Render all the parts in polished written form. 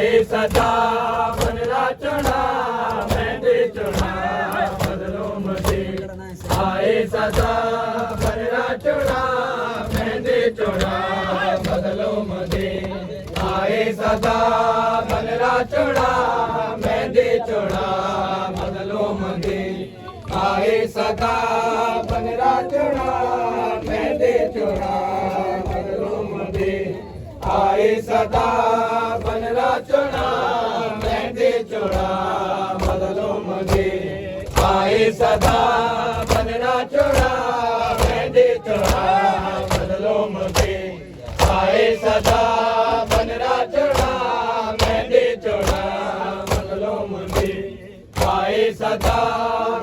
आए सदा बनरा चुना मेहंदी चुना बदलो मदे आए सदा बनरा चुना मेहंदी चुना बदलो मदे आए सदा बनरा चुना मेहंदी चुना बदलो मदे आए सदा बनरा चुना मेहंदी चुना बदलो मदे आए सदा बनरा चुना मेहंदी चुना बदलो मदे आए सदा बनरा चुना मेहंदी चुना बदलो मदे आए सदा बनरा चुना मेहंदी चुना बदलो मदे आए सदा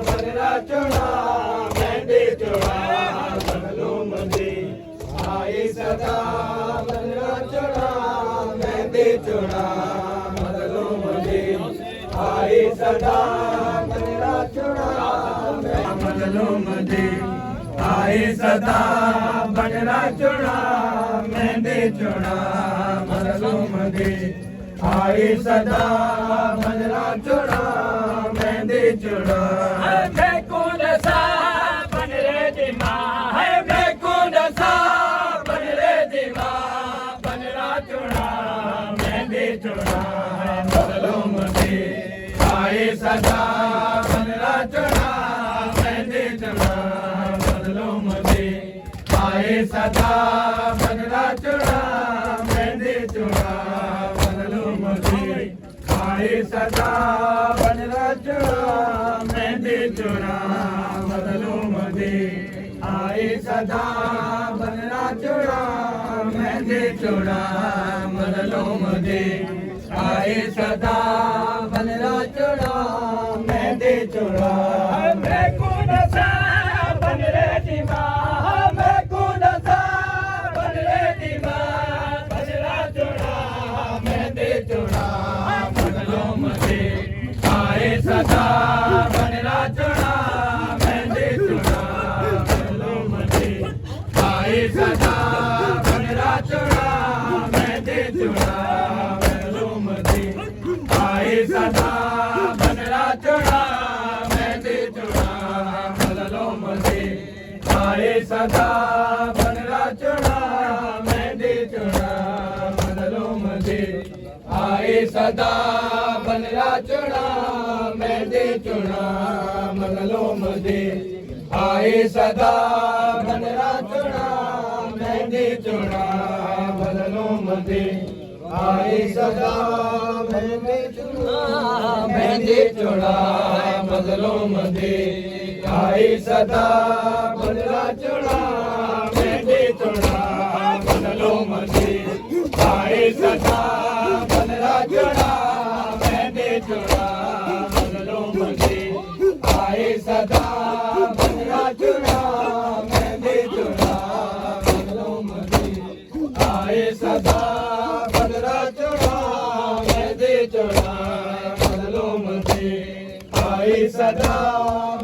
बनरा चुना मेहंदी चुना बदलो मदे आए सदा बनरा चुना मेहंदी चुना बदलो मदे आए सदा बनरा चुना बदलो मदे आए सदा बनरा चुना मेहंदी चुना बदलो मदे आए सदा बनरा चुना मेहंदी चुना बेकुंड सा बनरे दी मां है बेकुंड सा बनरे दी मां बनरा चुना मेहंदी चुना बदलो मदे आए सदा बनरा चुना मेहंदी चुना बदलो मदे आए सदा बनरा चुना मेहंदी चुना बदलो मदे आए सदा बनरा चुना मेहंदी चुना बदलो मदे आए सदा बनरा चुना मेहंदी चुना बदलो मदे आए सदा बनरा चुना मेहंदी चुना बेकुंड सा बनरे दी मां बेकुंड सा बनरे दी मां बनरा चुना मेहंदी चुना बदलो मदे आए सदा बनरा चुना मेहंदी चुना बदलो मदे आए सदा बनरा चुना मेहंदी चुना बदलो मदे आए सदा बनरा चुना मेहंदी चुना बदलो मदे आए सदा बनरा चुना मेहंदी चुना बदलो मदे आए सदा बनरा चुना मेहंदी चुना बदलो मदे आए सदा बनरा चुना मेहंदी चुना बदलो मदे आए सदा मेहंदी चुना मेहंदी चुना बदलो मदे आए सदा बनरा चुना मेहंदी चुना बदलो मदे आए सदा बनरा चुना मेहंदी चुना बदलो मदे आए सदा बनरा चुना मेहंदी चुना बदलो मदे आए सदा बनरा चुना मेहंदी चुना बदलो मदे आए सदा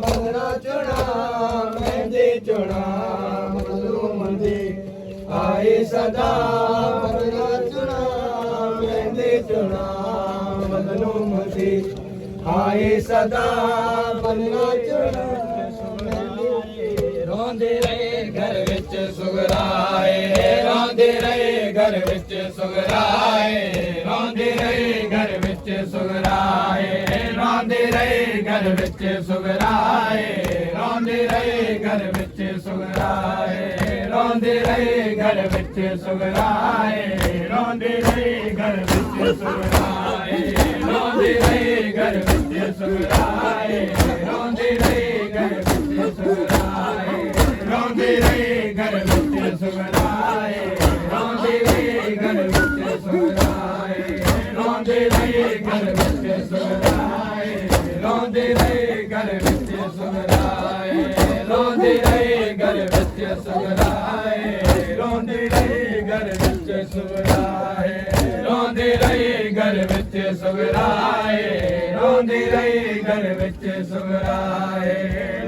बनरा चुना मेहंदी चुना बदलो मदे आए सदा बनरा चुना मेहंदी चुना बदलो मदे आए सदा बनरा चुना रोंदे रहे घर विच सुगराए रोंदे रहे घर विच सुगराए रोंदे रहे घर विच सुगराए रोंदे रहे घर विच सुगराए रोंदे रहे घर विच सुगराए रोंदे रहे घर विच सुगराए रोंदे रहे घर विच सुगराए रोंदे रहे घर विच सुगराए रोंदे रहे घर विच सुगराए रोंदे रहे घर विच सुगराए रोंदे रहे घर विच सुगराए रोंदे रहे घर विच सुगराए रोंदे रहे घर विच सुगराए रोंदे रहे घर विच सुगराए रोंदे रहे घर विच सुगराए रोंदे रहे घर विच सुगराए रोंदे रहे घर विच सुगराए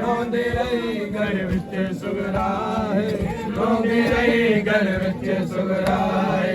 रोंदे रहे घर विच सुगराए रोंदे रहे घर विच सुगराए